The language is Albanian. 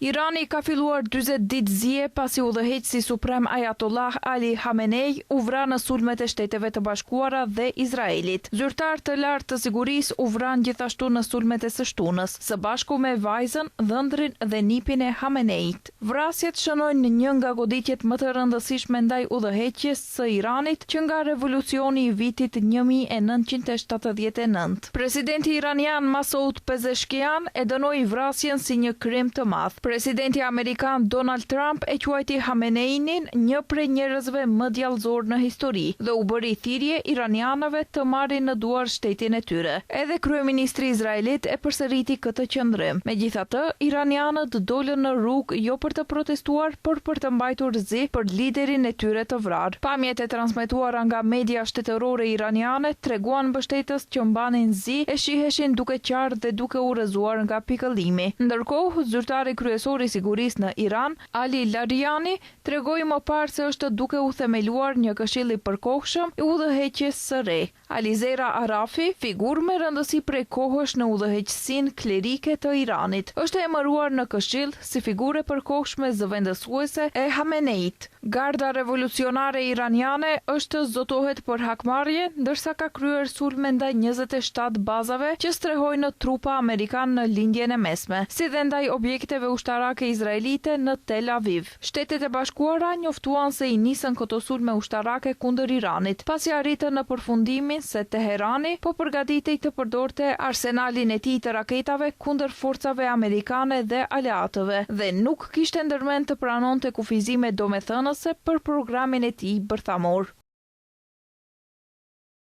Irani ka filluar 40 ditë zije pasi udhëheqësi suprem Ayatollah Ali Khamenei u vra në sulmet e Shteteve të Bashkuara dhe Izraelit. Zyrtar të lartë të sigurisë u vran gjithashtu në sulmet e së shtunës, së bashku me vajzën, dhëndrin dhe nipin e Khameneit. Vrasjet shënojnë një nga goditjet më të rëndësishme ndaj udhëheqjes së Iranit që nga revolucioni i vitit 1979. Presidenti iranian Masoud Pezeshkian e dënoi vrasjen si një krim të madh. Presidenti amerikan Donald Trump e quajti Khameneinin një prej njerëzve më djallëzor në histori dhe u bëri thirrje iranianëve të marrin në duar shtetin e tyre. Edhe kryeministri izraelit e përsëriti këtë qendrim. Megjithatë, iranianët dolën në rrugë jo për të protestuar, por për të mbajtur zi për liderin e tyre të vrarë. Pamjet e transmetuara nga media shtetërore iraniane treguan mbështetës që mbanin zi e shiheshin duke qartë dhe duke u rrëzuar nga pikëllimi. Ndërkohë, zyrtari kryesor i sigurisë në Iran, Ali Larijani, tregoi më parë se është duke u themeluar një këshill i përkohshëm i udhëheqjes së re. Alizera Arafi, figurë me rëndësi prej kohësh në udhëheqësinë klerike të Iranit, është emëruar në këshill si figurë e përkohshme zëvendësuese e Khameneit. Garda revolucionare iraniane është zotohet për hakmarrje, ndërsa ka kryer sulme ndaj 27 bazave që strehojnë trupa amerikan në lindjen e mesme, si dhe ndaj objekteve ushtarake izraelite në Tel Aviv. Shtetet e Bashkuara njoftuan se i nisën këto sulme ushtarake kundër Iranit, pasi arritën në përfundimin se Teherani po përgatitej të përdorte arsenalin e tij të raketave kundër forcave amerikane dhe aleatëve dhe nuk kishte ndërmend të pranonte kufizime domethënëse për programin e tij bërthamor.